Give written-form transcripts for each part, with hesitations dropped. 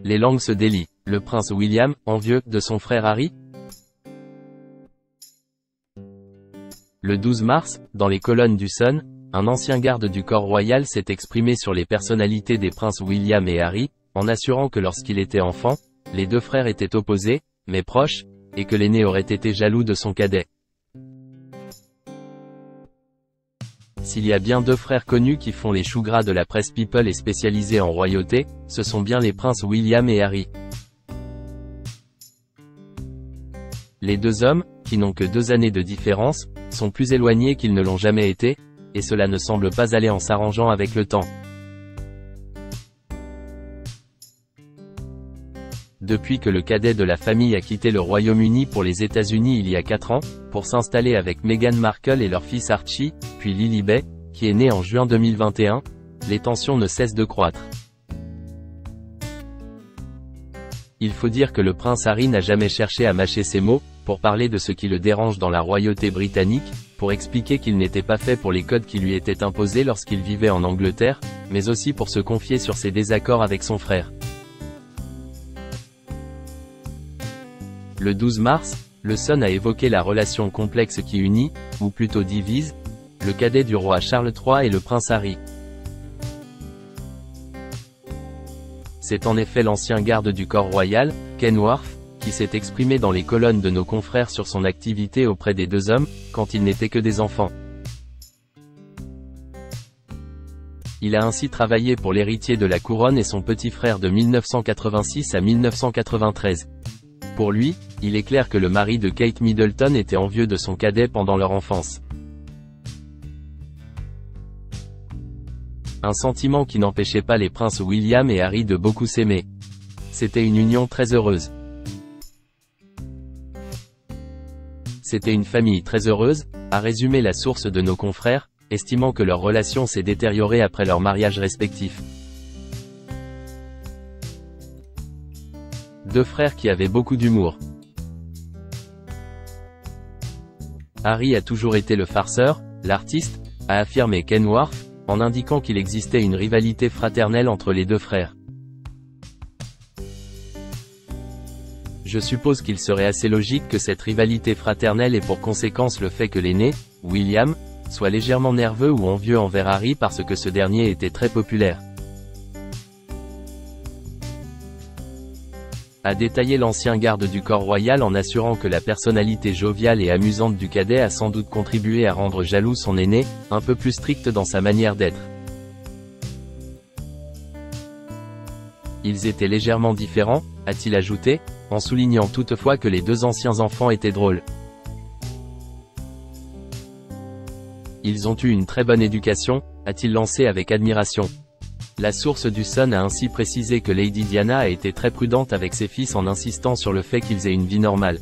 Les langues se délient. Le prince William, envieux de son frère Harry? Le 12 mars, dans les colonnes du Sun, un ancien garde du corps royal s'est exprimé sur les personnalités des princes William et Harry, en assurant que lorsqu'il était enfant, les deux frères étaient opposés, mais proches, et que l'aîné aurait été jaloux de son cadet. S'il y a bien deux frères connus qui font les choux gras de la presse people et spécialisés en royauté, ce sont bien les princes William et Harry. Les deux hommes, qui n'ont que 2 années de différence, sont plus éloignés qu'ils ne l'ont jamais été, et cela ne semble pas aller en s'arrangeant avec le temps. Depuis que le cadet de la famille a quitté le Royaume-Uni pour les États-Unis il y a 4 ans, pour s'installer avec Meghan Markle et leur fils Archie, puis Lilibet, qui est né en juin 2021, les tensions ne cessent de croître. Il faut dire que le prince Harry n'a jamais cherché à mâcher ses mots, pour parler de ce qui le dérange dans la royauté britannique, pour expliquer qu'il n'était pas fait pour les codes qui lui étaient imposés lorsqu'il vivait en Angleterre, mais aussi pour se confier sur ses désaccords avec son frère. Le 12 mars, le Sun a évoqué la relation complexe qui unit, ou plutôt divise, le cadet du roi Charles III et le prince Harry. C'est en effet l'ancien garde du corps royal, Ken Worth, qui s'est exprimé dans les colonnes de nos confrères sur son activité auprès des deux hommes, quand ils n'étaient que des enfants. Il a ainsi travaillé pour l'héritier de la couronne et son petit frère de 1986 à 1993. Pour lui, il est clair que le mari de Kate Middleton était envieux de son cadet pendant leur enfance. Un sentiment qui n'empêchait pas les princes William et Harry de beaucoup s'aimer. C'était une union très heureuse. C'était une famille très heureuse, a résumé la source de nos confrères, estimant que leur relation s'est détériorée après leur mariage respectif. Deux frères qui avaient beaucoup d'humour. Harry a toujours été le farceur, l'artiste, a affirmé Ken Worth, en indiquant qu'il existait une rivalité fraternelle entre les deux frères. Je suppose qu'il serait assez logique que cette rivalité fraternelle ait pour conséquence le fait que l'aîné, William, soit légèrement nerveux ou envieux envers Harry parce que ce dernier était très populaire. A détaillé l'ancien garde du corps royal en assurant que la personnalité joviale et amusante du cadet a sans doute contribué à rendre jaloux son aîné, un peu plus strict dans sa manière d'être. Ils étaient légèrement différents, a-t-il ajouté, en soulignant toutefois que les deux anciens enfants étaient drôles. Ils ont eu une très bonne éducation, a-t-il lancé avec admiration. La source du Sun a ainsi précisé que Lady Diana a été très prudente avec ses fils en insistant sur le fait qu'ils aient une vie normale.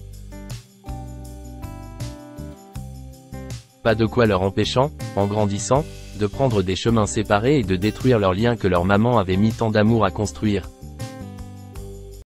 Pas de quoi leur empêchant, en grandissant, de prendre des chemins séparés et de détruire leurs liens que leur maman avait mis tant d'amour à construire.